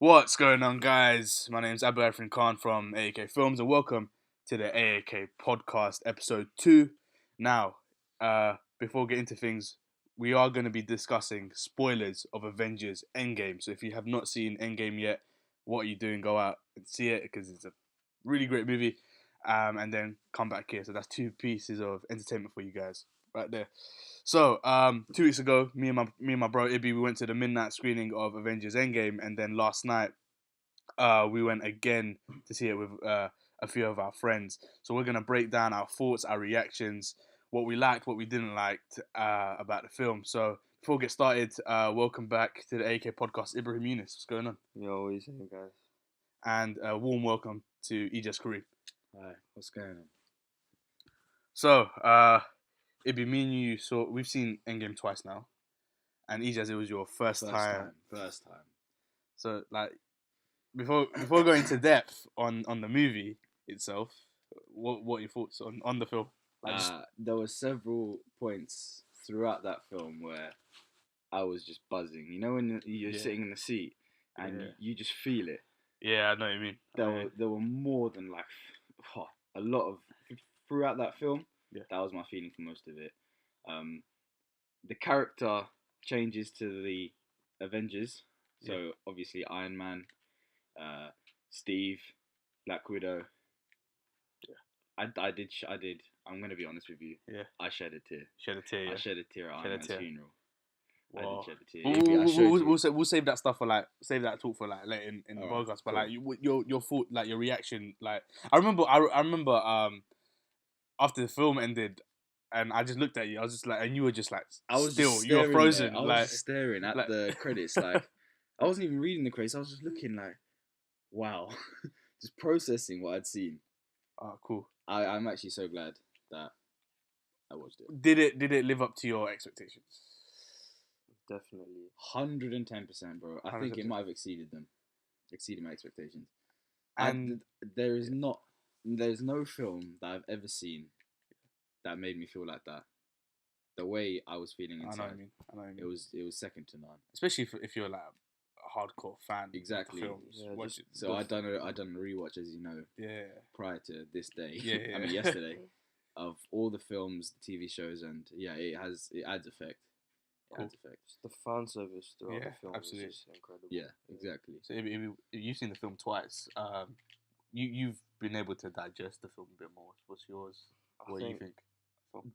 What's going on, guys? My name's Ibrahim Khan from AAK Films, and welcome to the AAK Podcast, episode 2. Now, before getting into things, we are going to be discussing spoilers of Avengers Endgame. So if you have not seen Endgame yet, what are you doing? Go out and see it, because it's a really great movie, and then come back here. So that's 2 pieces of entertainment for you guys right there. So, 2 weeks ago, me and my bro Ibby, we went to the midnight screening of Avengers Endgame, and then last night, we went again to see it with a few of our friends. So we're gonna break down our thoughts, our reactions, what we liked, what we didn't like about the film. So before we get started, welcome back to the AAK Podcast, Ibrahim Younis. What's going on? Yo, what are you saying, guys? And a warm welcome to Eijaaz Karim. Hi, what's going on? So, Ibby, me and you, we've seen Endgame twice now, and Eijaaz, it was your first time. First time. So, like, before going into depth on the movie itself, what are your thoughts on the film? Like, There were several points throughout that film where I was just buzzing. You know when you're sitting in the seat and you just feel it. Yeah, I know what you mean. There were more than like a lot of throughout that film. Yeah. That was my feeling for most of it. The character changes to the Avengers. So obviously Iron Man, Steve, Black Widow. Yeah. I did. I'm gonna be honest with you. Yeah. I shed a tear. Shed a tear. Yeah. I shed a tear at Iron Man's funeral. Wow. I did shed a tear. We'll save that stuff for save that talk for later in the podcast. But cool. Your thought, your reaction, I remember after the film ended, and I just looked at you. I was just like, and you were just like, you were frozen. I was just staring at the credits. Like, I wasn't even reading the credits. I was just looking like, wow, just processing what I'd seen. Oh, cool. I'm actually so glad that I watched it. Did it live up to your expectations? Definitely. 110%, bro. I think it might have exceeded my expectations. And there's no film that I've ever seen that made me feel like that. The way I was feeling inside. I know what you mean. It was second to none. Especially if you're like a hardcore fan exactly. of films. Yeah, so I done a rewatch, as you know. Yeah. Prior to this day. Yeah. I mean yesterday. Of all the films, the TV shows, and it adds effect. Cool. The fan service throughout the film absolutely. is just incredible. Yeah, exactly. So if you've seen the film twice, you've been able to digest the film a bit more. What's yours? What do you think?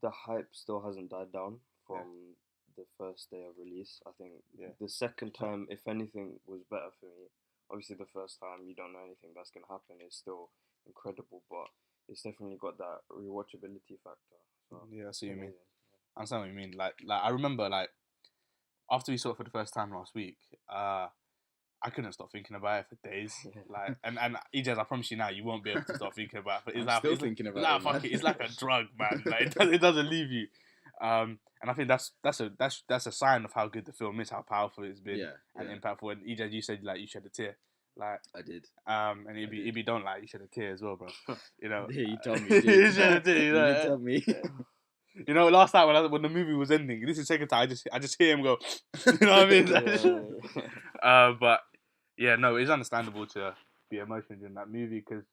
The hype still hasn't died down from the first day of release. I think the second time, if anything, was better for me. Obviously, the first time you don't know anything that's gonna happen. It's still incredible, but it's definitely got that rewatchability factor. So, yeah, I see what you mean. I understand what you mean. Like I remember, after we saw it for the first time last week, I couldn't stop thinking about it for days. And Eijaaz, I promise you now, you won't be able to stop thinking about it. I'm thinking about it. It's like a drug, man. It doesn't leave you. And I think that's a sign of how good the film is, how powerful it's been, and impactful. And Eijaaz, you said you shed a tear. I did. And if you don't you shed a tear as well, bro. You know. Yeah, you told me. You shed a tear. You did tell me. You know, last night when the movie was ending, this is the second time I just hear him go. You know what I mean? But yeah, no, it's understandable to be emotional in that movie because,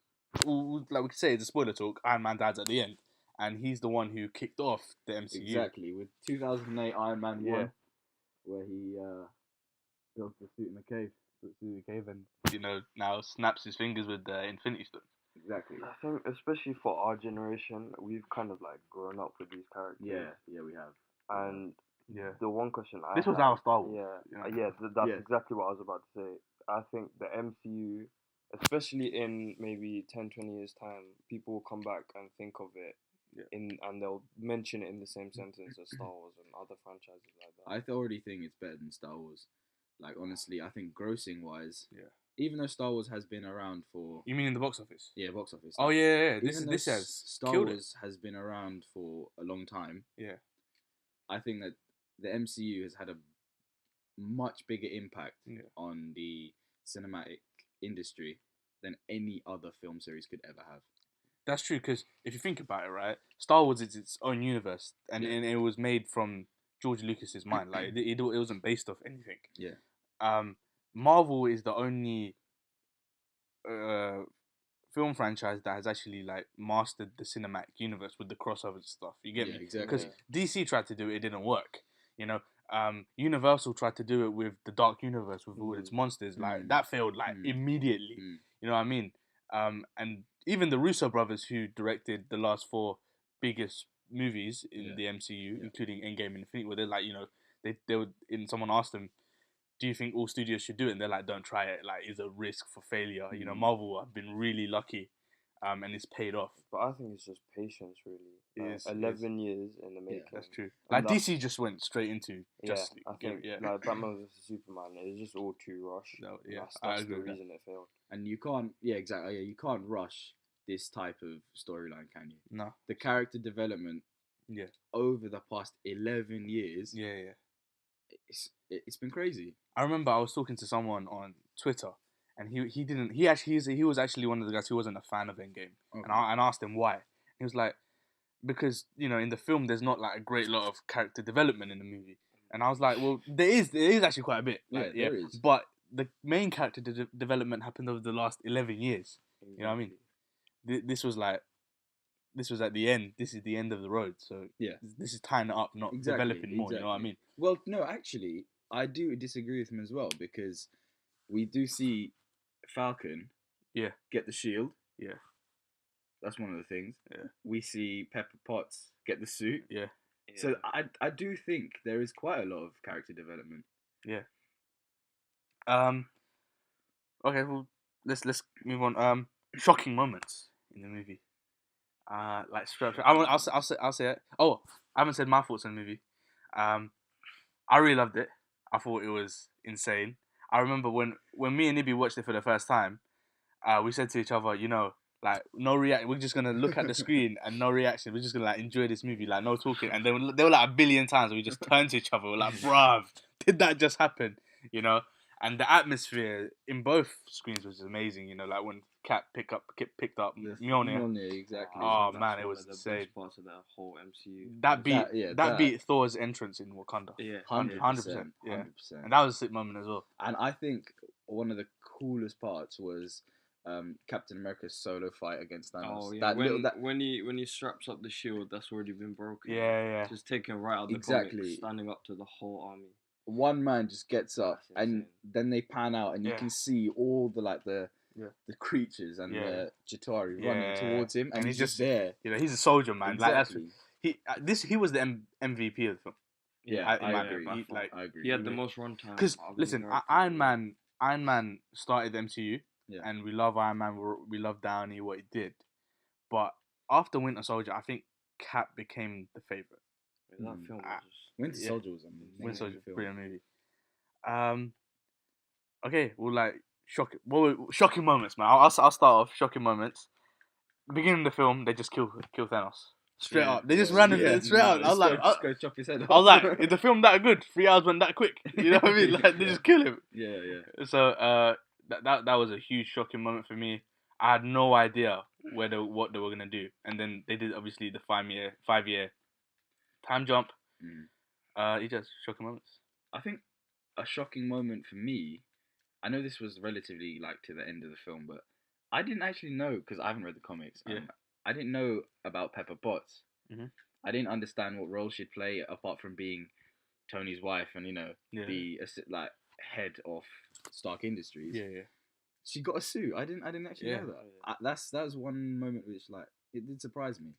like we could say, it's a spoiler talk. Iron Man dies at the end, and he's the one who kicked off the MCU. Exactly, with 2008 Iron Man 1, where he built the suit in the cave. And now snaps his fingers with the Infinity Stone. Exactly. I think, especially for our generation, we've kind of grown up with these characters. Yeah, we have. And the one question this was our Star Wars. That's exactly what I was about to say. I think the MCU, especially in maybe 10, 20 years' time, people will come back and think of it and they'll mention it in the same sentence as Star Wars and other franchises like that. I already think it's better than Star Wars. Honestly, I think grossing-wise, even though Star Wars has been around for... You mean in the box office? Yeah, box office. Oh, yeah. This has Star Wars has been around for a long time. Yeah. I think that the MCU has had a much bigger impact on the cinematic industry than any other film series could ever have. That's true, because if you think about it, right, Star Wars is its own universe, and it was made from George Lucas's mind. Like it wasn't based off anything. Yeah. Marvel is the only film franchise that has actually like mastered the cinematic universe with the crossover stuff. You get me? Exactly. Because DC tried to do it, it didn't work. You know, Universal tried to do it with the Dark Universe with all its monsters. Like that failed like immediately. You know what I mean? And even the Russo brothers, who directed the last 4 biggest movies in the MCU, including Endgame and Infinity War, they're like, you know, they would. And someone asked them, do you think all studios should do it? And they're like, don't try it. Like, it's a risk for failure. You know, Marvel have been really lucky, and it's paid off. But I think it's just patience, really. 11 years in the making. Yeah, that's true. Like, DC just went straight into just... I think, like, Batman vs. Superman, it was just all too rushed. No, that's the reason it failed. And you can't... Yeah, exactly. Yeah, you can't rush this type of storyline, can you? No. The character development over the past 11 years... Yeah. It's been crazy. I remember I was talking to someone on Twitter, and he was actually one of the guys who wasn't a fan of Endgame, and I asked him why. He was like, because, you know, in the film there's not like a great lot of character development in the movie, and I was like, well, there is actually quite a bit, like, there is, but the main character development happened over the last 11 years. Exactly. You know what I mean? This was at the end. This is the end of the road. So this is tying it up, not developing more. You know what I mean? Well, no, actually, I do disagree with him as well, because we do see Falcon get the shield. Yeah. That's one of the things. Yeah. We see Pepper Potts get the suit. Yeah. So I do think there is quite a lot of character development. Yeah. Okay, well, let's move on. Shocking moments in the movie. Like structure. I'll say it. Oh, I haven't said my thoughts on the movie. I really loved it. I thought it was insane. I remember when me and Nibby watched it for the first time, we said to each other, you know, like, no reaction. We're just gonna look at the screen and no reaction. We're just gonna like enjoy this movie, like no talking. And then they were like a billion times. And we just turned to each other. We're like, bruv, did that just happen? You know. And the atmosphere in both screens was amazing. You know, like when Cap picked up Mjolnir. Exactly. Oh man, it was insane. Best parts of that whole MCU. That beat Thor's entrance in Wakanda. Yeah, 100%. Yeah, and that was a sick moment as well. And I think one of the coolest parts was Captain America's solo fight against Thanos. Oh yeah, when he straps up the shield that's already been broken. Yeah. Just taken right out of the comic, standing up to the whole army. One man just gets up, and then they pan out, and you can see all the creatures and the Chitauri running towards him, and he's just there. You know, he's a soldier, man. Exactly. Like he was the MVP of the film. Yeah, I agree. I agree. He had the most runtime. Because listen, Iron Man started the MCU, and we love Iron Man. We love Downey, what he did, but after Winter Soldier, I think Cap became the favorite. That film was Winter Soldier was amazing. Winter Soldier, brilliant movie. Okay, well, like shocking moments, man. I'll start off shocking moments. Beginning of the film, they just kill Thanos straight up. They just ran straight up. I was like, go chop his head off. I was like, is the film that good? 3 hours went that quick. You know what I mean? Like they just kill him. Yeah. So that was a huge shocking moment for me. I had no idea what they were gonna do, and then they did obviously the 5 year time jump. He just shocking moments. I think a shocking moment for me, I know this was relatively like to the end of the film, but I didn't actually know, because I haven't read the comics. I didn't know about Pepper Potts. I didn't understand what role she'd play apart from being Tony's wife and, you know, the like head of Stark Industries. Yeah. She got a suit. I didn't actually know that. That was one moment which, like, it did surprise me.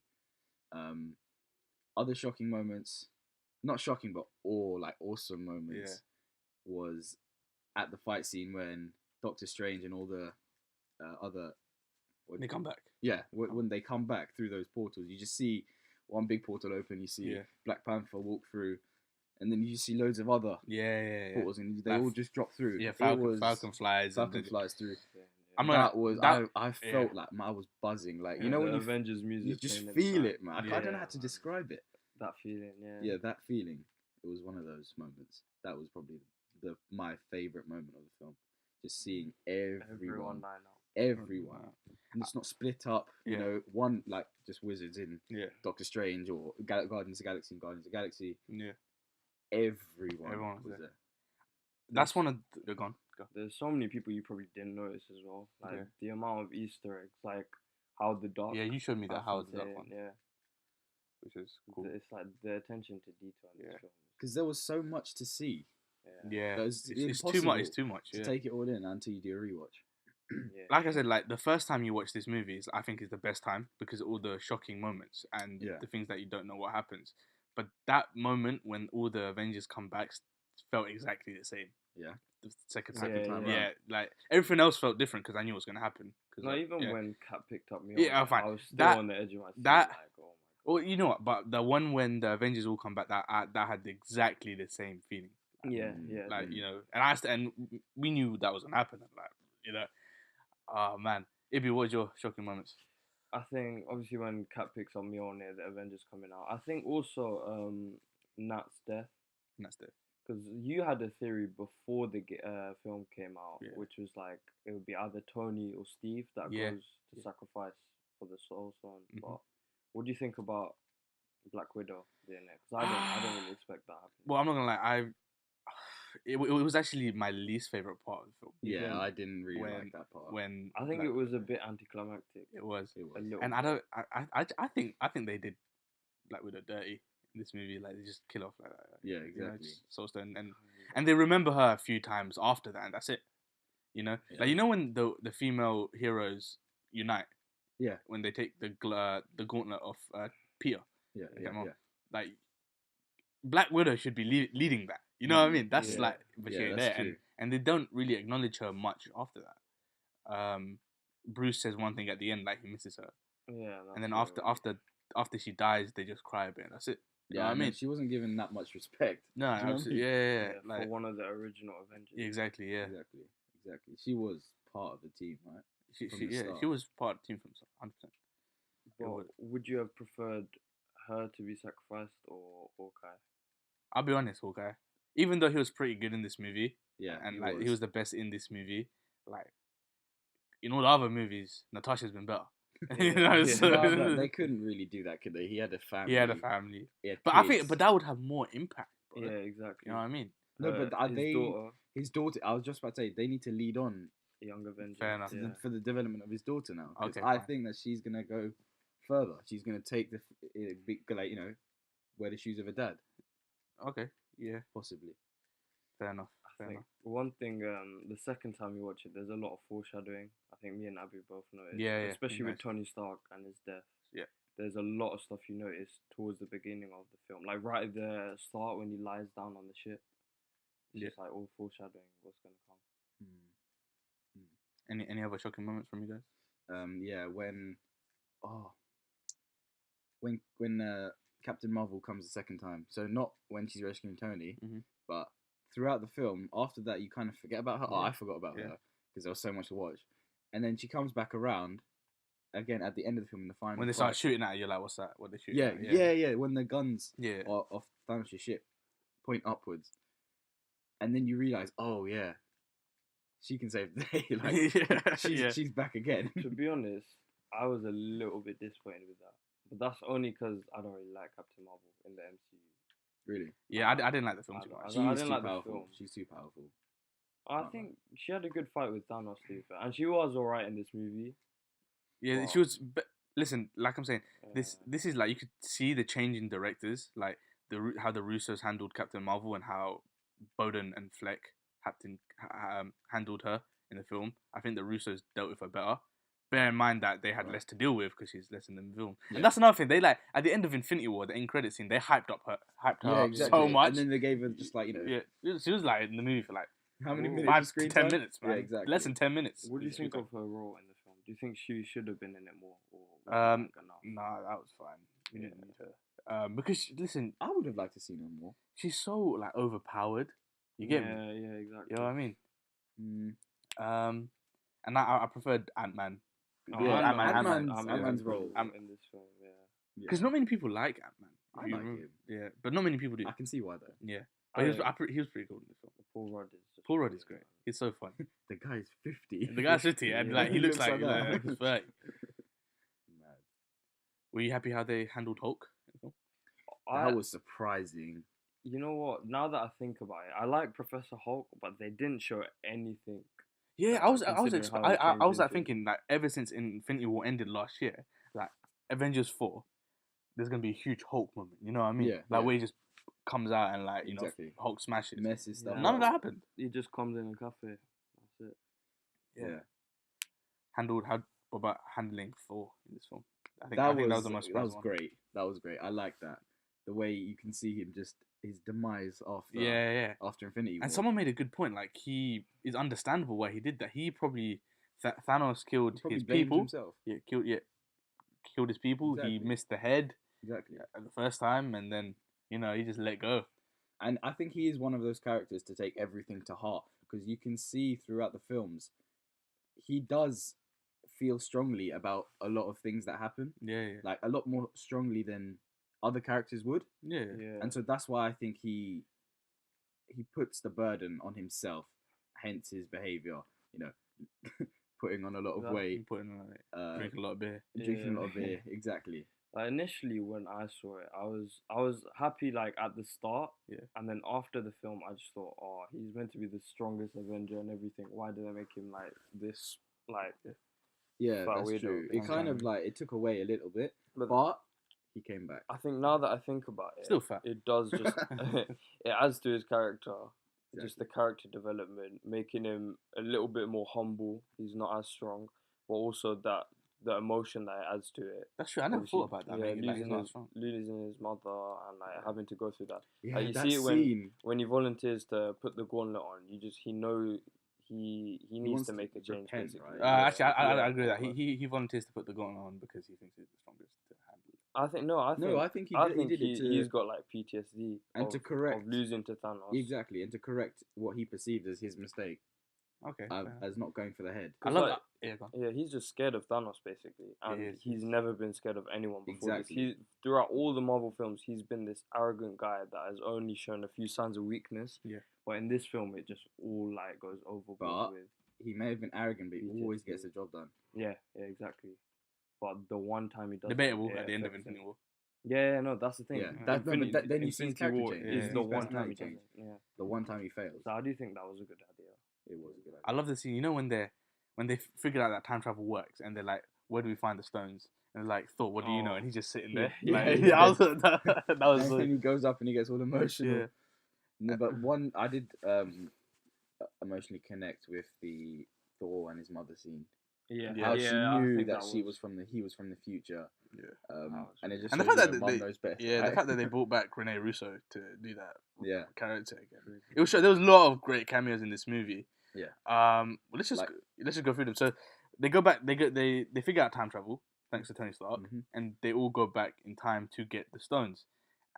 Other shocking moments, not shocking, but awesome moments, was at the fight scene when Doctor Strange and all the other... They come back. Yeah, when they come back through those portals, you just see one big portal open, you see Black Panther walk through, and then you see loads of other portals, and they all just drop through. Yeah, Falcon flies. Falcon flies through. I felt like I was buzzing. Like, you know when Avengers music, you just feel it, man. I don't know how to describe it. That feeling, Yeah, that feeling. It was one of those moments. That was probably my favourite moment of the film. Just seeing everyone line up. Everyone. And it's not split up, you know, one, like, just wizards in Doctor Strange or Guardians of the Galaxy. Yeah. Everyone was there. That's one of... They're gone. Go. There's so many people you probably didn't notice as well. Like the amount of Easter eggs, like how the dog. Yeah, you showed me that Howard the Duck one. Yeah. Which is cool. It's like the attention to detail in this film. Because there was so much to see. Yeah. It's too much. It's too much. To take it all in until you do a rewatch. Like I said, like the first time you watch this movie I think is the best time because of all the shocking moments and the things that you don't know what happens. But that moment when all the Avengers come back felt exactly the same. Yeah. The second time. Yeah, like everything else felt different because I knew what was gonna happen. No, even when Cap picked up me, I was still on the edge of my seat. Like, oh my God. Well, you know what? But the one when the Avengers all come back, that had exactly the same feeling. Yeah. Like and we knew that was gonna happen. Like oh man, Ibby, what was your shocking moments? I think obviously when Cap picks up Mjolnir, the Avengers coming out. I think also Nat's death. Because you had a theory before the film came out, which was like it would be either Tony or Steve that goes to sacrifice for the Soul Stone. But what do you think about Black Widow being there? Because I don't really expect that happening. Well, I'm not gonna lie, it was actually my least favorite part of the film. Yeah, I didn't really like that part. When I think it was a bit anticlimactic. It was. A little and bit. I think they did Black Widow dirty in this movie. Like they just kill off like that. Yeah, exactly. Soul Stone and they remember her a few times after that, and that's it. Like when the female heroes unite. Yeah. When they take the gauntlet of Peter. Yeah. Like Black Widow should be leading that. You know what I mean? That's like, but she ain't there, and they don't really acknowledge her much after that. Bruce says one thing at the end, like he misses her. Yeah. And then after she dies, they just cry a bit. That's it. You know what I mean? She wasn't given that much respect. No, absolutely. Yeah. Like, for one of the original Avengers. Yeah, exactly. Yeah. Exactly. She was part of the team, right? She was part of the team from 100%. But would you have preferred her to be sacrificed or Hawkeye? I'll be honest, Hawkeye. Even though he was pretty good in this movie, and he was the best in this movie, like in all the other movies, Natasha's been better. So they couldn't really do that, could they? He had a family. He had a family. But I think, that would have more impact. Bro. Yeah, exactly. You know what I mean? No, but his daughter. I was just about to say they need to lead on Young Avengers. Fair enough. For the development of his daughter now. Okay, I think that she's gonna go further. She's gonna take the wear the shoes of her dad. Okay. Yeah. Possibly. Fair enough. One thing, the second time you watch it, there's a lot of foreshadowing. I think me and Abby both noticed. Yeah. Especially with Tony Stark and his death. Yeah. There's a lot of stuff you notice towards the beginning of the film. Like right at the start when he lies down on the ship. It's just like all foreshadowing what's going to come. Any other shocking moments from you guys? When Captain Marvel comes the second time. So not when she's rescuing Tony, but throughout the film, after that you kind of forget about her. I forgot about her because there was so much to watch. And then she comes back around again at the end of the film in the final. When they start shooting at her, you're like, what's that? What they shoot? Yeah. When the guns off Thanos' ship point upwards, and then you realize, oh yeah, she can save the day. She's back again. To be honest, I was a little bit disappointed with that, but that's only because I don't really like Captain Marvel in the MCU. Really? Yeah, I didn't like the film too much. I didn't like the film. She's too powerful. I think she had a good fight with Thanos, to be fair, and she was alright in this movie. Yeah, she was. But listen, like I'm saying, this is like you could see the change in directors, like how the Russos handled Captain Marvel and how Bowden and Fleck handled her in the film. I think the Russos dealt with her better. Bear in mind that they had less to deal with because she's less in the film. Yeah. And that's another thing. They at the end of Infinity War, the end credit scene, they hyped her up so much. And then they gave her just she was like in the movie for like how many minutes? 5 to 10 minutes, man. Yeah, exactly. Less than 10 minutes. What do you think of her role in the film? Do you think she should have been in it more? Nah, that was fine. We didn't need her. Because listen, I would have liked to see her more. She's so overpowered. You get me? Yeah, exactly. You know what I mean? And I preferred Ant-Man. Ant-Man's role in this film, because not many people like Ant-Man. I like him. Yeah, but not many people do. I can see why though. Yeah, but he was pretty cool in this film. Paul Rudd is great. He's so fun. The guy's 50. The guy's 50, and he looks like that. he's 30. Were you happy how they handled Hulk? That was surprising. You know what? Now that I think about it, I like Professor Hulk, but they didn't show anything. Yeah, I was like into. thinking like ever since Infinity War ended last year, like Avengers 4, there's gonna be a huge Hulk moment. You know what I mean? Yeah, Like where he just comes out and like Exactly. Hulk smashes. Messes stuff. None of that happened. He just comes in a cafe. That's it. Yeah. What about handling Thor in this film? I think that was was the most that was one. great. That was great. I like that. The way you can see him just his demise after after Infinity War. And someone made a good point. Like he is understandable why he did that. He probably Thanos killed his people. Himself. Yeah, killed his people. Exactly. He missed the head. Exactly. At the first time, and then he just let go. And I think he is one of those characters to take everything to heart, because you can see throughout the films, he does feel strongly about a lot of things that happen. Yeah. Like a lot more strongly than other characters would. Yeah. And so that's why I think he puts the burden on himself, hence his behavior. Putting on a lot of weight, drinking a lot of beer, drinking a lot of beer. Exactly. Initially, when I saw it, I was happy like at the start, and then after the film, I just thought, oh, he's meant to be the strongest Avenger and everything. Why did they make him like this? Like, yeah, that's true. It kind of like it took away a little bit, but he came back. I think now that I think about it, still fat. It does just it adds to his character. Exactly. Just the character development, making him a little bit more humble. He's not as strong, but also the emotion that it adds to it. That's true. I never thought about that. Yeah, losing his mother and like having to go through that. Yeah, like, you see it when he volunteers to put the gauntlet on. He needs to make a change. Repent, basically. right? Actually, I agree with that. He volunteers to put the gauntlet on because he thinks he's the strongest to handle it. I think he's got like PTSD and to correct of losing to Thanos. Exactly, and to correct what he perceived as his mistake. Okay. As not going for the head. I love that. Yeah, he's just scared of Thanos basically, and he's never been scared of anyone before. Exactly. Throughout all the Marvel films, he's been this arrogant guy that has only shown a few signs of weakness. Yeah. But in this film, it just all like goes overboard with. He may have been arrogant, but he always gets the job done. Yeah, exactly. But the one time he does, debatable at the end of Infinity War. Yeah, no, that's the thing. Yeah, then you see his character change. Is the one time he changes. Yeah, the one time he fails. So I do think that was a good idea. It was a good idea. I love the scene. You know when they figured out that time travel works, and they're like, "Where do we find the stones?" And they're like, "Thor, what do you know?" And he's just sitting there. That was. And he goes up and he gets all emotional. Yeah. No, but I did emotionally connect with the Thor and his mother scene. Yeah, how she knew that he was from the future. Yeah, and it just the fact that knows best. The fact that they brought back Rene Russo to do that character again. It was there was a lot of great cameos in this movie. Yeah. Let's just go through them. So they go back. They figure out time travel thanks to Tony Stark, and they all go back in time to get the stones.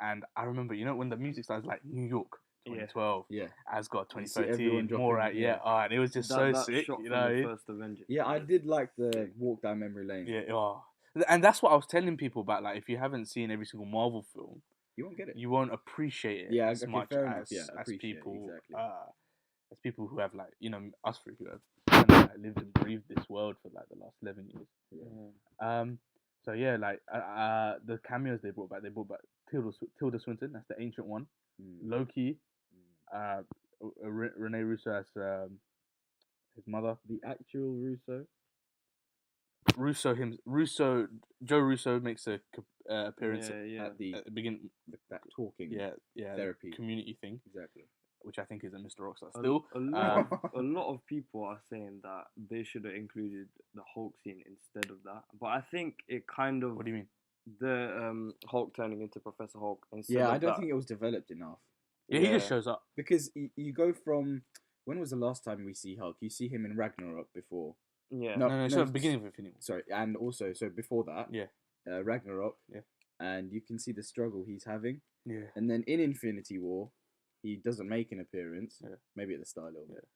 And I remember, when the music starts like New York. 2012, Asgard 2013, and it was just so sick, The first Avengers. Yeah, I did like the walk down memory lane. Yeah, and that's what I was telling people about. Like, if you haven't seen every single Marvel film, you won't get it. You won't appreciate it as much as people, as people who have us three who have lived and breathed this world for like the last 11 years. Yeah. So the cameos they brought back Tilda Swinton, that's the ancient one. Loki. Rene Russo as his mother. The actual Joe Russo makes a appearance at the beginning. That talking therapy community thing. Exactly. Which I think is a Mr. Rockstar still. A lot of people are saying that they should have included the Hulk scene instead of that. But I think it kind of... What do you mean? The Hulk turning into Professor Hulk instead of that. I don't think it was developed enough. Yeah, he just shows up. Because you go from... When was the last time we see Hulk? You see him in Ragnarok before. Yeah. No, it's the beginning of Infinity War. Sorry, and also, before that, Ragnarok, and you can see the struggle he's having. Yeah. And then in Infinity War, he doesn't make an appearance, maybe at the start a little bit.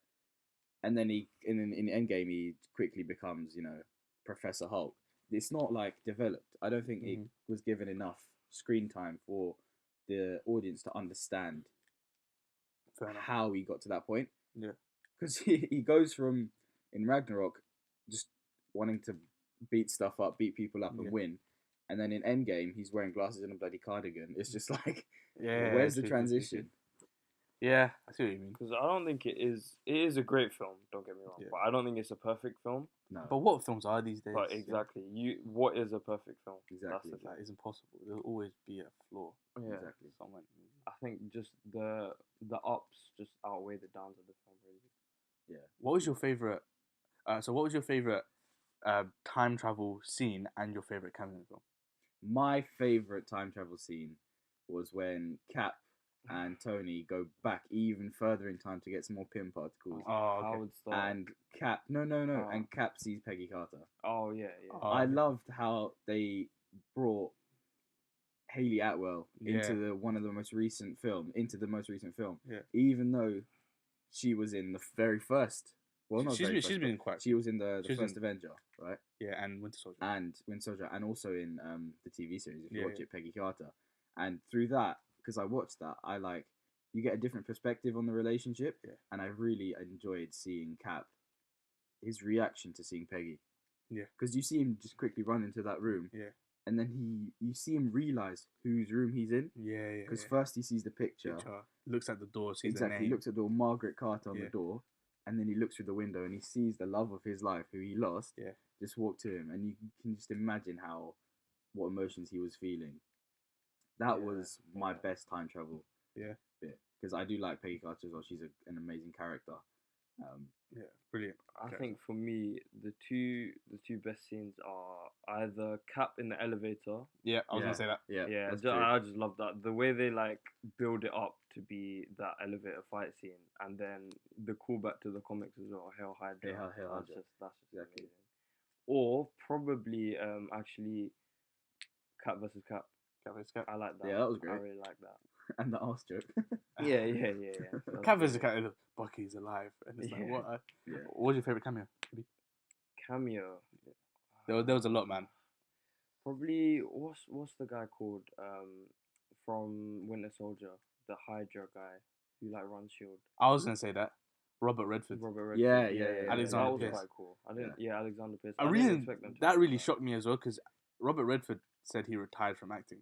And then in Endgame, he quickly becomes, Professor Hulk. It's not like developed. I don't think it was given enough screen time for the audience to understand how he got to that point. Yeah. Because he goes from, in Ragnarok, just wanting to beat stuff up, beat people up and win. and then in Endgame he's wearing glasses and a bloody cardigan. It's just like, Yeah. where's the true. transition? Yeah, I see what you mean. Because I don't think it is. It is a great film. Don't get me wrong, but I don't think it's a perfect film. No, But what films are these days? But exactly, what is a perfect film? Exactly. That's the thing. That is impossible. There'll always be a flaw. Yeah. exactly. Somewhere. I think just the ups just outweigh the downs of the film, really. Yeah. What was your favorite? What was your favorite time travel scene and your favorite cameo film? My favorite time travel scene was when Cap and Tony go back even further in time to get some more pin particles. Oh, okay. Howard Stark. And Cap, no, Oh. and Cap sees Peggy Carter. Oh yeah. Oh, I okay. loved how they brought Hayley Atwell into Yeah. the most recent film. Yeah. Even though she was in the very first. Well, not she's very been, first, she's but been quite. she was in the she was first in- Avenger, right? Yeah, and Winter Soldier. And Winter Soldier, and also in the TV series, if you Yeah, watch it, Peggy Carter. And through that, because I watched that, you get a different perspective on the relationship. Yeah. And I really enjoyed seeing Cap, his reaction to seeing Peggy. Yeah. Because you see him just quickly run into that room. Yeah. And then you see him realise whose room he's in. Yeah. Because first he sees the picture. Looks at the door, sees Exactly. the He name. looks at the door, Margaret Carter on Yeah. the door. And then he looks through the window and he sees the love of his life, who he lost, Yeah. just walk to him. And you can just imagine what emotions he was feeling. That Yeah, was my yeah. best time travel Yeah. bit. Because I do like Peggy Carter as well. She's an amazing character. Yeah, brilliant. I Okay. think for me, the two best scenes are either Cap in the elevator. Yeah, I was gonna say that. Yeah, that's I just love that. The way they like build it up to be that elevator fight scene, and then the callback to the comics as well. Hail Hydra. Hail That's Hydra. just Exactly. amazing. Or probably actually Cap versus Cap. I like that. Yeah, that was great. I really like that. And the arse joke. Yeah. That's Cap vs. brilliant. Cap. Bucky's alive, and it's like, Yeah. what? Yeah. What was your favorite cameo? Cameo. There was a lot, man. Probably what's the guy called from Winter Soldier, the Hydra guy who like runs Shield. I was gonna say that. Robert Redford. Robert Redford. Yeah. Alexander that was Pierce. quite cool. I didn't. Yeah, Alexander Pierce. I didn't really expect them to that do really shocked me as well because Robert Redford said he retired from acting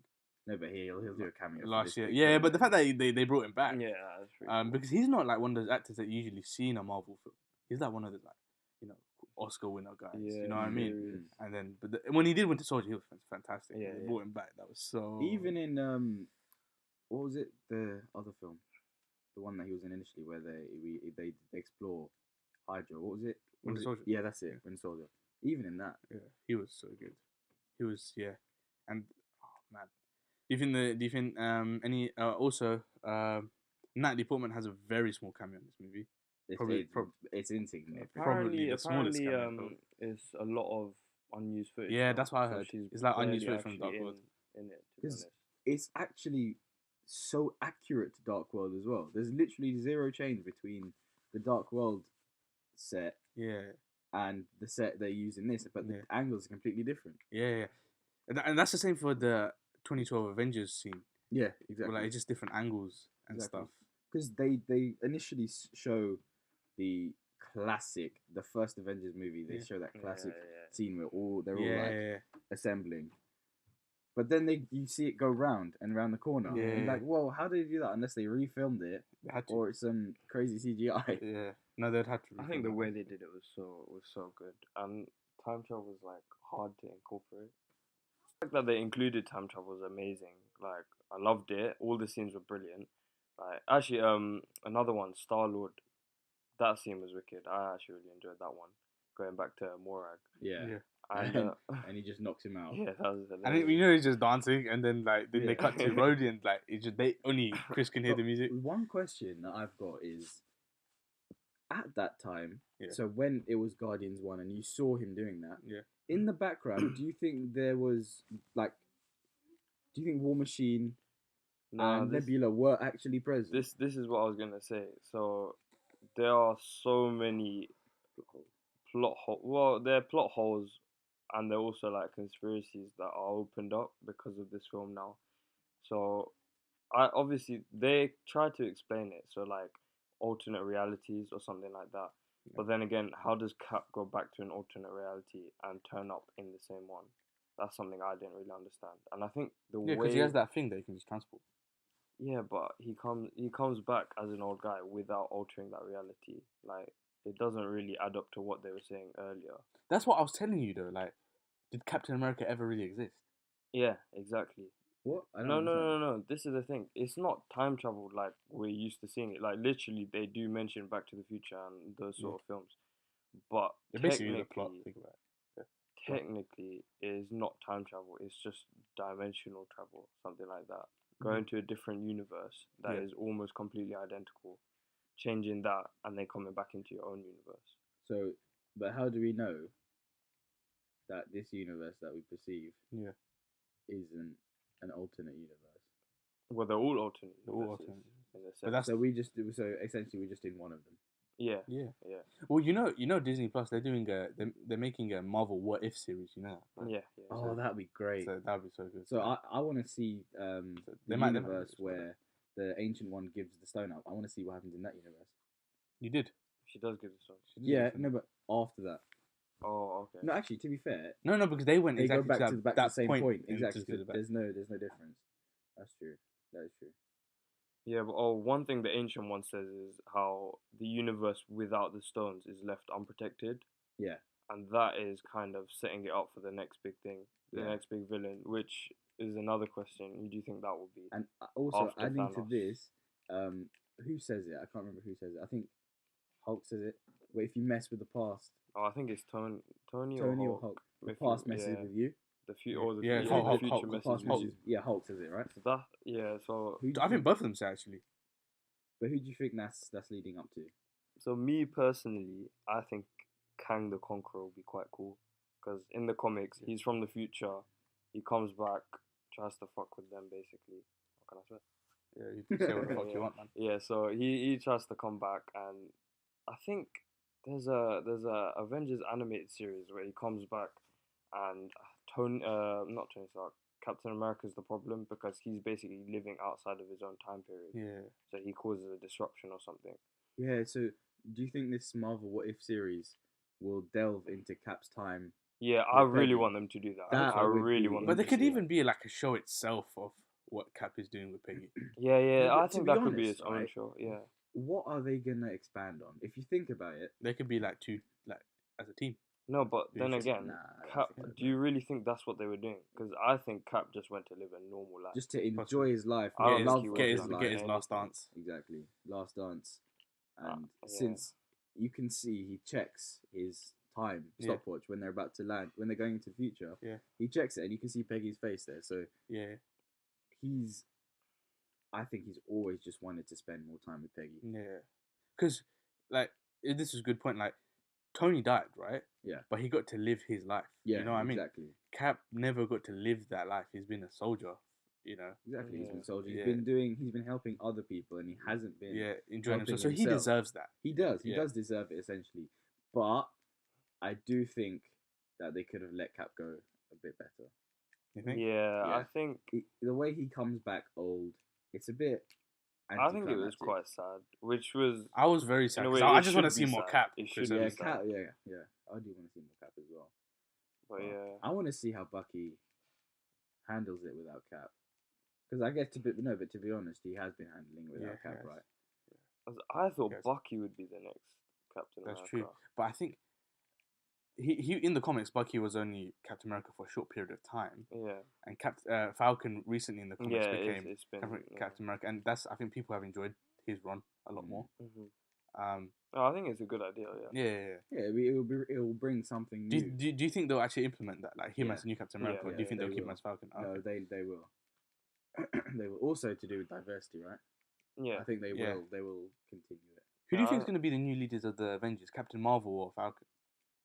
No, but he'll do a cameo for last this year. big Yeah, film. but the fact that they brought him back, Yeah, that's pretty cool. because he's not like one of those actors that you usually see in a Marvel film. He's like one of those Oscar winner guys. Yeah, you know what I mean? he is. And then, when he did Winter Soldier, he was fantastic. Yeah, They yeah. brought him back. That was so. Even in what was it? The other film, the one that he was in initially, where they explore Hydra. What was it? Winter Soldier. Yeah, that's it. Winter Soldier. Even in that, Yeah, he was so good. He was and oh man, do you think any also Natalie Portman has a very small cameo in this movie. it's insignificant. Probably the smallest Apparently, cameo. it's a lot of unused footage. Yeah, though, that's what I so heard. she's It's like unused barely footage from actually Dark World. in it. To be Because honest. it's actually so accurate to Dark World as well. There's literally zero change between the Dark World set Yeah, and the set they use in this, but the angles are completely different. yeah. And that's the same for the 2012 Avengers scene. Yeah, Where, exactly. like, it's just different angles and Exactly. stuff. Because they initially show the classic, the first Avengers movie. They show that classic scene where they're all assembling. But then you see it go round and round the corner. Yeah. And you're like, whoa, how did they do that? Unless they refilmed it They had to. or it's some crazy CGI. Yeah, no, they'd had to. I think the way they did it was so good, and time travel was like hard to incorporate. The fact that they included time travel was amazing. Like I loved it. All the scenes were brilliant. Like actually, another one, Star-Lord. That scene was wicked. I actually really enjoyed that one. Going back to Morag. Yeah. And, And he just knocks him out. yeah, that was. I think he's just dancing, and then they cut to Rhodey, and only Chris can hear the music. One question that I've got is, at that time, Yeah. so when it was Guardians 1 and you saw him doing that, Yeah. in the background, do you think there was, do you think War Machine and Nebula were actually present? This is what I was gonna say. So there are so many plot holes. Well, there are plot holes, and there are also like conspiracies that are opened up because of this film now. So, obviously they try to explain it. So like alternate realities or something like that. But then again, how does Cap go back to an alternate reality and turn up in the same one? That's something I didn't really understand. And I think the Yeah, way because he has that thing that he can just transport. yeah, but he comes back as an old guy without altering that reality. Like it doesn't really add up to what they were saying earlier. That's what I was telling you though. Like, did Captain America ever really exist? Yeah, exactly. What? I don't No, no, understand. no, no. This is the thing. It's not time travel like we're used to seeing it. Like literally, they do mention Back to the Future and those sort of films, but Yeah, basically the plot. Think about it. Yeah. technically, it is not time travel. It's just dimensional travel, something like that. Going to a different universe that is almost completely identical, changing that, and then coming back into your own universe. So, but how do we know that this universe that we perceive isn't an alternate universe? Well, they're all alternate. They're all alternate. But that's so essentially we're just in one of them. Yeah. Well, you know, Disney Plus, they're doing they're making a Marvel What If series. You know that, right? Yeah. Oh, So that'd be great. So that'd be so good. So I want to see the universe where the Ancient One gives the stone up. I want to see what happens in that universe. You did. she does give the stone. Yeah, no, but after that. Oh, okay. No, actually, to be fair, No, because they went they go exactly back to the same point. and Exactly. just did it back. There's no difference. That's true. That is true. Yeah, but one thing the Ancient One says is how the universe without the stones is left unprotected. Yeah. And that is kind of setting it up for the next big thing, the next big villain, which is another question. Who do you think that will be? And also after adding to Thanos? this, who says it? I can't remember who says it. I think Hulk says it. Where if you mess with the past, Oh, I think it's Tony or Hulk, the If past you- messes yeah. with you. The future or the Yeah, future, Hulk, the future Hulk, The messes past with messes. you. Yeah, Hulk says it, right? So that so Who do you I think think, both of them say actually. but who do you think that's leading up to? so me personally, I think Kang the Conqueror will be quite cool because in the comics he's from the future. He comes back, tries to fuck with them basically. What can I say? Yeah, you can say what the fuck you want, man. Yeah, so he tries to come back, and I think there's a Avengers animated series where he comes back, and not Tony Stark, Captain America's the problem because he's basically living outside of his own time period. Yeah. So he causes a disruption or something. Yeah. So do you think this Marvel What If series will delve into Cap's time? Yeah, I With really Peggy. want them to do that. That I would really be want But them there to could do even be like a show itself of what Cap is doing with Peggy. Yeah, No, I but to think be that could be honest, its own right? show. Yeah. What are they gonna expand on? If you think about it, They could be like two, like as a team. No, but Be then interesting. again, Nah, I don't Cap. think so, Do you really think that's what they were doing? Because I think Cap just went to live a normal life. just to enjoy his life, I don't love think he Get would his have life. get his anything. last dance. Exactly, last dance, and yeah. since you can see he checks his time stopwatch when they're about to land, when they're going into the future. Yeah. He checks it, and you can see Peggy's face there. So Yeah. I think he's always just wanted to spend more time with Peggy. Yeah. Because like this is a good point. Like Tony died, right? Yeah. But he got to live his life. Yeah, You know what I mean? exactly. Cap never got to live that life. He's been a soldier. You know. Exactly. He's been soldier. Yeah. He's been helping other people, and he hasn't been. Yeah, enjoying helping himself. So he himself. deserves that. He does. He Yeah. does deserve it essentially. But I do think that they could have let Cap go a bit better. You think? Yeah, Yeah. I think The way he comes back old, it's a bit. I think it was anticlimactic. quite sad, which was I was very sad. In a 'Cause way, I it just want to should see be more sad. Cap. It Chris should be Evans. sad. Cap. Yeah. I do want to see more Cap as well. but yeah. I want to see how Bucky handles it without Cap. Because I guess to be honest, he has been handling it without Cap, yes. right? I thought Yes. Bucky would be the next Captain That's America. true. But I think he in the comics, Bucky was only Captain America for a short period of time, Yeah. and Falcon recently in the comics Yeah, became it's been Captain America, and I think people have enjoyed his run a lot more. Oh, I think it's a good idea. Yeah. Yeah. Yeah, it will bring something new. Do you think they'll actually implement that, like him Yeah. as a new Captain America, or do you think they they'll keep him will. as Falcon? No, Okay. they will. They will also to do with diversity, right? Yeah. I think they Yeah. will. They will continue it. Who do you think is going to be the new leaders of the Avengers, Captain Marvel or Falcon?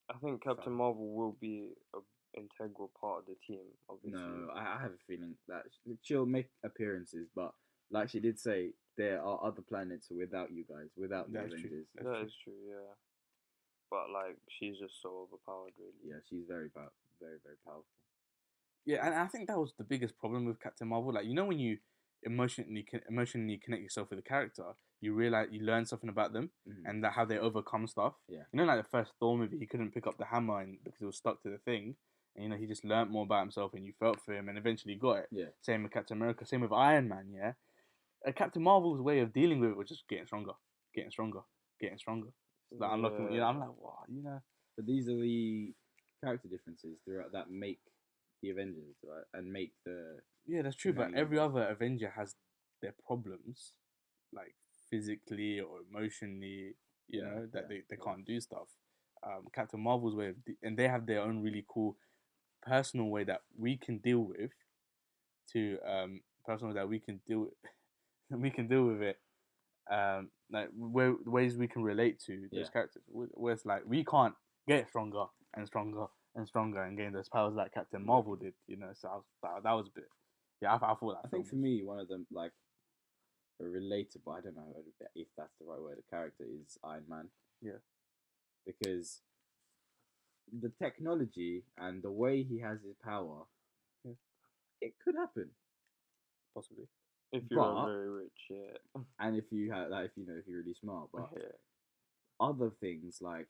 I think Captain Marvel will be an integral part of the team. Obviously. No, I have a feeling that she'll make appearances, but like she did say, there are other planets without you guys, without the That's true. Avengers. That is true. Yeah. But like, she's just so overpowered, really. Yeah, she's very very powerful. Yeah, and I think that was the biggest problem with Captain Marvel. Like, you know, when you emotionally connect yourself with a character, you realize you learn something about them and how they overcome stuff. Yeah. You know, like the first Thor movie, he couldn't pick up the hammer because it was stuck to the thing, and he just learnt more about himself, and you felt for him, and eventually got it. Yeah. Same with Captain America. Same with Iron Man. Yeah. Captain Marvel's way of dealing with it was just getting stronger, getting stronger, getting stronger. Like unlocking. I'm like, wow, But these are the character differences throughout that make the Avengers, right, and make the. Yeah, that's true. But every other Avenger has their problems, like physically or emotionally. That they can't do stuff. Captain Marvel's way of and they have their own really cool personal way that we can deal with. Personal that we can deal with it. Like ways we can relate to those characters. Where it's like we can't get stronger and stronger and stronger and gain those powers like Captain Marvel did. So that was a bit. Yeah, I thought that. I think for me, one of them like a relatable. I don't know if that's the right word. A character is Iron Man. Yeah. Because the technology and the way he has his power, it could happen. Possibly. If you're very rich, yeah. And if you have, like, if you're really smart, but other things like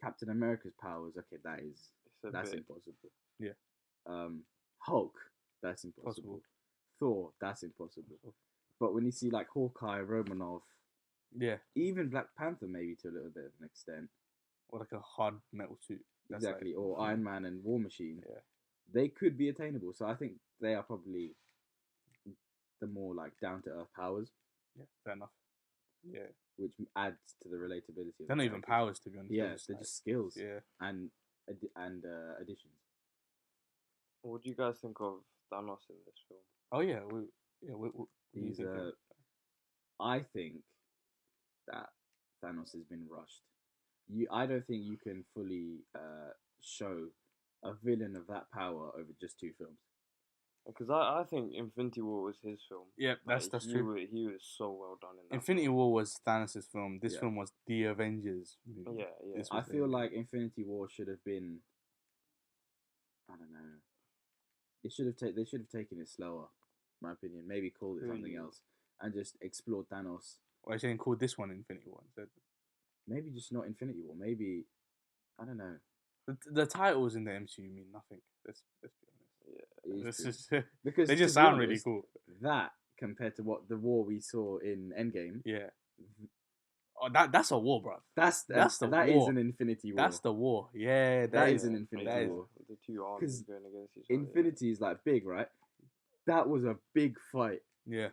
Captain America's powers, okay, that's impossible. Yeah. Hulk, that's impossible. Thor, that's impossible. But when you see like Hawkeye, Romanov, even Black Panther, maybe to a little bit of an extent, or like a hard metal suit, exactly, or Iron Man and War Machine, they could be attainable. So I think they are probably the more like down to earth powers. Yeah, fair enough. Yeah, which adds to the relatability. They're not even powers, to be honest. Yeah, they're just skills. Yeah, and additions. What do you guys think of Thanos in this film? Oh yeah, what do you think? I think that Thanos has been rushed. I don't think you can fully show a villain of that power over just 2 films. Because I think Infinity War was his film. Yeah, that's true. He was so well done in that. Infinity War was Thanos' film. This film was the Avengers movie. Yeah. I feel like Infinity War should have been. I don't know. They should have taken it slower. In my opinion, maybe called it something else and just explored Thanos. Why are you saying called this one Infinity War instead? Maybe just not Infinity War. Maybe I don't know. The titles in the MCU mean nothing. Let's be honest. Yeah, because they just sound really cool. That compared to what the war we saw in Endgame. Yeah. Oh, that's a war, bro. That is an Infinity War. That's the war. Yeah, that is an Infinity War. The 2 armies going against each other. Infinity is like big, right? That was a big fight. Yeah.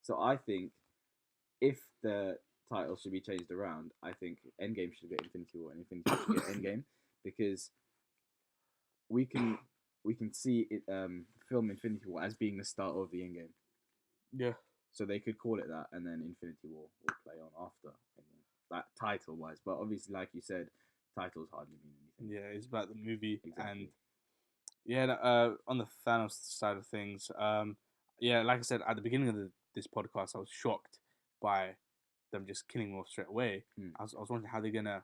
So I think if the title should be changed around, I think Endgame should get Infinity War and Infinity War should get Endgame, because we can see it film Infinity War as being the start of the Endgame. Yeah. So they could call it that, and then Infinity War will play on after Endgame. That title-wise, but obviously, like you said, titles hardly mean anything. Yeah, it's about the movie. Exactly. And on the Thanos side of things, like I said at the beginning of this podcast, I was shocked by them just killing him off straight away. I was wondering how they're gonna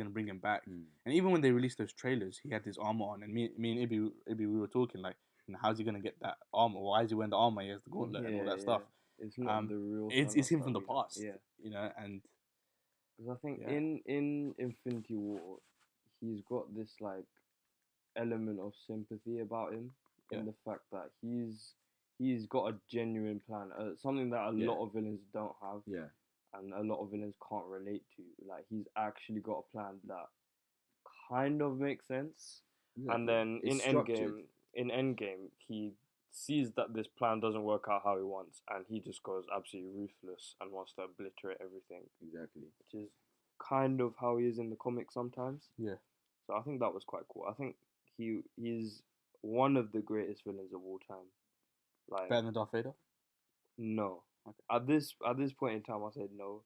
bring him back. And even when they released those trailers, he had this armor on, and me and Ibby, we were talking like, how's he gonna get that armor? Why is he wearing the armor? He has the gauntlet and all that stuff. It's not the real. It's him from the past. Yeah, and because I think in Infinity War, he's got this like element of sympathy about him in the fact that he's got a genuine plan, something that a lot of villains don't have. Yeah. And a lot of villains can't relate to. Like, he's actually got a plan that kind of makes sense. Exactly. And then in Endgame, he sees that this plan doesn't work out how he wants, and he just goes absolutely ruthless and wants to obliterate everything. Exactly. Which is kind of how he is in the comics sometimes. Yeah. So I think that was quite cool. I think he's one of the greatest villains of all time. Like, better than Darth Vader? No. Okay. At this point in time, I said no,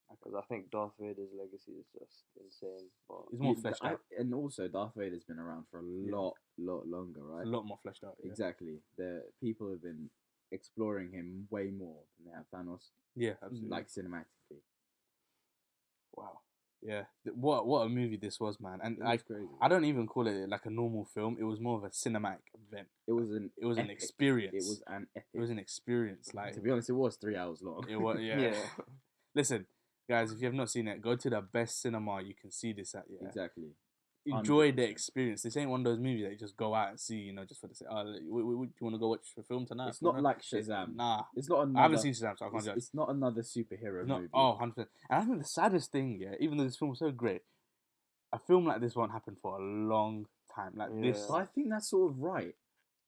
because I think Darth Vader's legacy is just insane. But he's more fleshed out, and also Darth Vader's been around for a lot longer, right? A lot more fleshed out. Yeah. Exactly. The people have been exploring him way more than they have Thanos. Yeah, absolutely. Like cinematically. Wow. Yeah. What a movie this was, man. And it was crazy. I don't even call it like a normal film. It was more of a cinematic event. It was an experience. It was an epic. It was an experience. Like, to be honest, it was 3 hours long. It was, yeah. Listen, guys, if you have not seen it, go to the best cinema you can see this at. Yeah. Exactly. enjoy the 100%. experience. This ain't one of those movies that you just go out and see, just for the sake. Oh, do you want to go watch a film tonight? It's not like Shazam. Nah, it's not another. I haven't seen Shazam, so I can't judge. It's not another superhero movie. Oh, 100%. And I think the saddest thing, even though this film was so great, a film like this won't happen for a long time. This, but I think that's sort of right.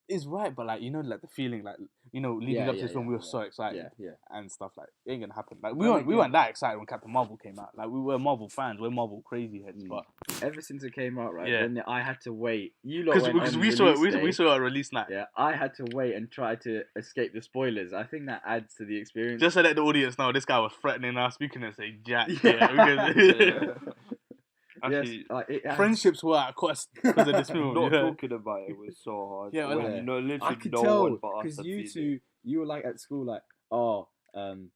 It's right, but the feeling, leading up to this film, we were so excited, and stuff it ain't gonna happen. We weren't that excited when Captain Marvel came out. We were Marvel fans, we're Marvel crazy heads, but ever since it came out, right? Then I had to wait. Because we saw it on release night. Yeah, I had to wait and try to escape the spoilers. I think that adds to the experience. Just to let the audience know, this guy was threatening us. We couldn't say jack. Actually, friendships were at cost because of this film. Not talking about it was so hard. Yeah, literally I could no tell one but us. because you were like at school, and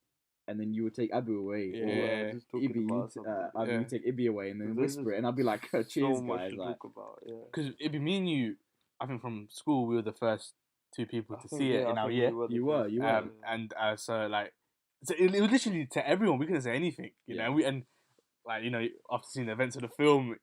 then you would take Abu away, or Ibi, you take Ibi away, and then whisper it, and I'd be like, "Cheers, so much guys!" To talk about, because Ibi, me and you, I think from school we were the first two people to see it in our year. You were, and so it was literally to everyone. We couldn't say anything, after seeing the events of the film,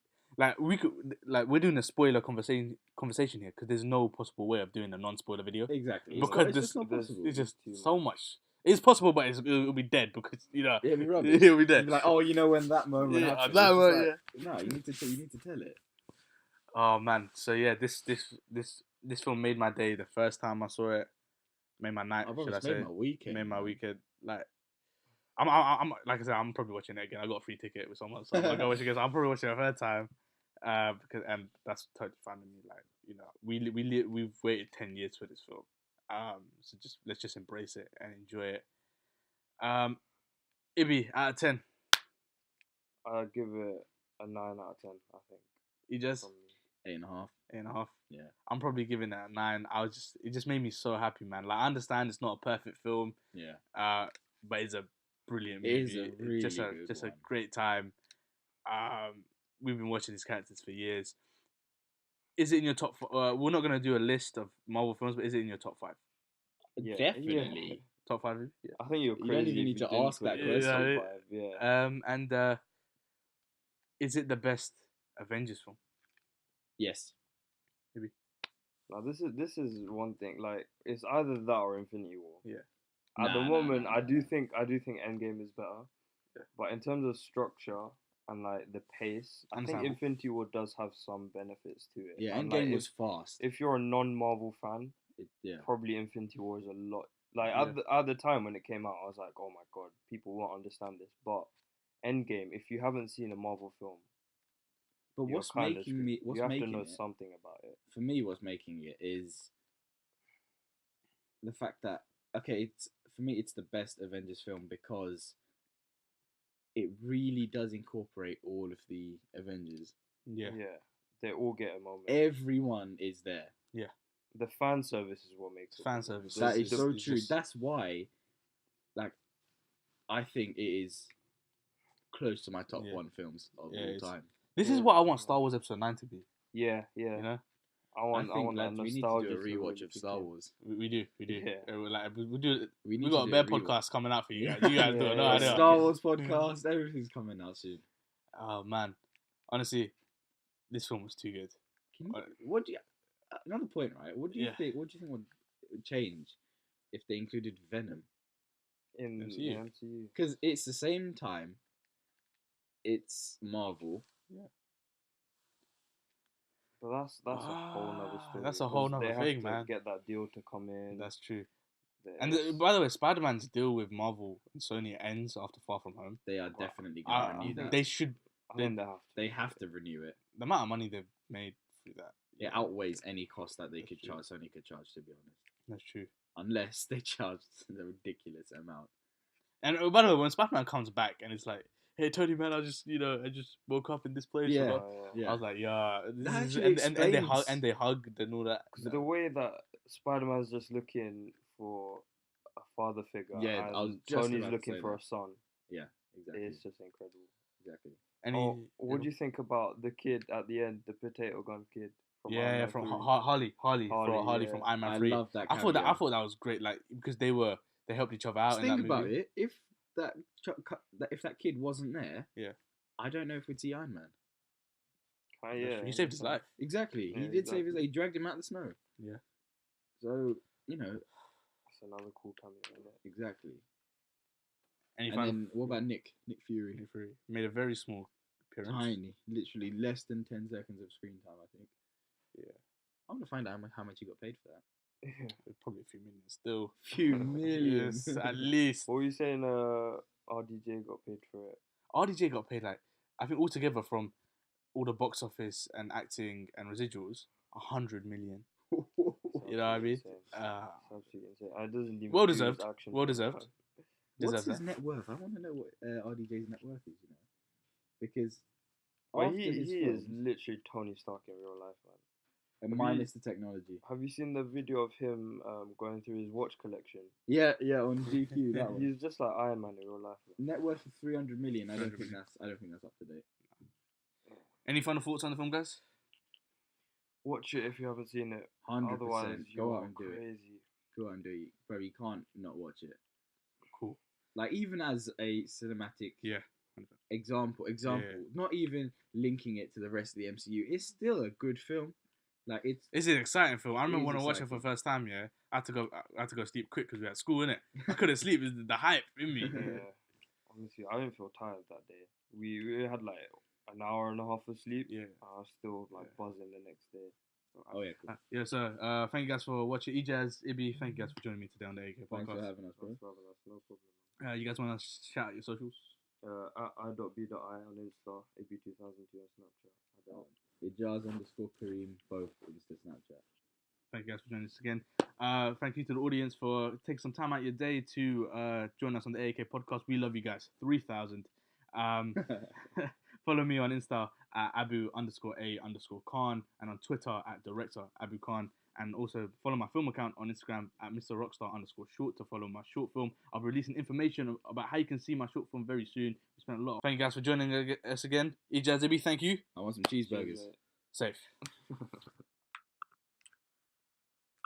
we're doing a spoiler conversation here because there's no possible way of doing a non-spoiler video. Exactly. Because it's just so much. It's possible, but it'll be dead because it'll be rubbish. It'll be dead. You'll be like, when that moment happens. No, you need to tell it. Oh man, so this film made my day the first time I saw it. Made my night. Should I say? Made my weekend. Made my weekend. I'm like I said, I'm probably watching it again. I got a free ticket with someone, so I'm gonna go watch it again. So I'm probably watching it a third time, because that's totally fine with me. We've waited 10 years for this film, so let's just embrace it and enjoy it. Ibi, out of 10, I'll give it a 9 out of 10. I think. You just 8.5. 8.5. Yeah. I'm probably giving it a 9. It just made me so happy, man. I understand it's not a perfect film. Yeah. But it's a brilliant movie. It is a really just good a great time. We've been watching these characters for years. Is it in your top? We're not gonna do a list of Marvel films, but is it in your top 5? Yeah, definitely. Yeah. Top 5? Yeah. I think you're crazy. You don't even need to ask that question. Yeah. Is it the best Avengers film? Yes. Maybe. Now this is one thing. It's either that or Infinity War. Yeah. At the moment, I do think Endgame is better. Yeah. But in terms of structure and the pace, I think Infinity War does have some benefits to it. Yeah, Endgame was fast. If you're a non-Marvel fan, probably Infinity War is a lot. At the time when it came out, I was like, oh my god, people won't understand this. But Endgame, if you haven't seen a Marvel film, but you have to know something about it. For me, what's making it is the fact that it's the best Avengers film because it really does incorporate all of the Avengers. Yeah. Yeah. They all get a moment. Everyone is there. Yeah. The fan service is what makes it. Fan service. That is so true. That's why, I think it is close to my top 1 films of all time. This is what I want Star Wars Episode 9 to be. Yeah, yeah. I want that nostalgia. We need to do a rewatch of Star Wars. We do. Yeah. We do. We got a bear podcast coming out for you guys. You guys do it. No idea. Star Wars podcast. Everything's coming out soon. Oh man, honestly, this film was too good. Another point, right? What do you think? What do you think would change if they included Venom in the MCU? Because it's the same time. It's Marvel. Yeah. But that's a whole nother story. That's a whole nother thing, man. Get that deal to come in. That's true. And by the way, Spider-Man's deal with Marvel and Sony ends after Far From Home. They are definitely going to renew that. They should. They have to renew it. The amount of money they've made through that. It outweighs any cost that Sony could charge, to be honest. That's true. Unless they charge a ridiculous amount. And by the way, when Spider-Man comes back and it's like, hey Tony, man, I just woke up in this place. Yeah. I was like, yeah. And they hugged and all that. The way that Spider-Man's just looking for a father figure, and Tony's looking for a son. Yeah, exactly. It's just incredible. Exactly. And what do you think about the kid at the end, the potato gun kid? From Harley from Iron Man 3. I love that. I thought that was great, because they helped each other out. Just think about it. If that kid wasn't there, I don't know if we'd see Iron Man. Yeah, He saved his life. Exactly. Yeah, He did save his. He dragged him out of the snow. Yeah. So That's another cool cameo, isn't it? exactly. And then what about Nick? Nick Fury. Nick Fury made a very small appearance. Tiny, literally less than 10 seconds of screen time, I think. Yeah. I'm gonna find out how much he got paid for that. Probably a few million still. Few millions, Yes, at least. What were you saying? RDJ got paid for it. RDJ got paid I think altogether from all the box office and acting and residuals, 100 million. You know what I mean? It's absolutely insane. It doesn't even Well do his deserved. action Well films. deserved. What's Deserve his that. net worth? I want to know what RDJ's net worth is. Because Well, after he his is films, literally Tony Stark in real life, man. and minus the technology. Have you seen the video of him going through his watch collection? Yeah, on GQ. That one. He's just like Iron Man in real life, man. Net worth of 300 million. I don't 300 think million. that's up to date. Any final thoughts on the film, guys? Watch it if you haven't seen it. 100%. Otherwise, Go you out are and do it. crazy. Go out and do it, bro. You can't not watch it. Cool. Like even as a cinematic Yeah. example, Yeah. not even linking it to the rest of the MCU. It's still a good film. Like it's an exciting film. I remember is when I watched it for the exciting. first time. Yeah, I had to go sleep quick because we were at school, innit? I couldn't sleep. It was the hype in me. Yeah. Honestly, I didn't feel tired that day. We had like an hour and a half of sleep. Yeah. I was still like buzzing the next day. Oh yeah, cool. Yeah, so thank you guys for watching. Eijaaz, Ibi, thank you guys for joining me today on the AAK Thanks for podcast. having us, bro. No problem. You guys want to shout out your socials? At I.B.I on Insta, AB2002 on Snapchat. Eijaaz_Karim, both Insta, Snapchat. Thank you guys for joining us again. Thank you to the audience for taking some time out of your day to join us on the AAK podcast. We love you guys. 3,000. Follow me on Insta at Abu_A_Khan and on Twitter at Director Abu Khan. And also follow my film account on Instagram at Mr. Rockstar_short to follow my short film. I'll be releasing information about how you can see my short film very soon. We spent a lot. Thank you guys for joining us again. Eijaaz, Ibi, thank you. I want some cheeseburgers. Cheers, mate. Safe.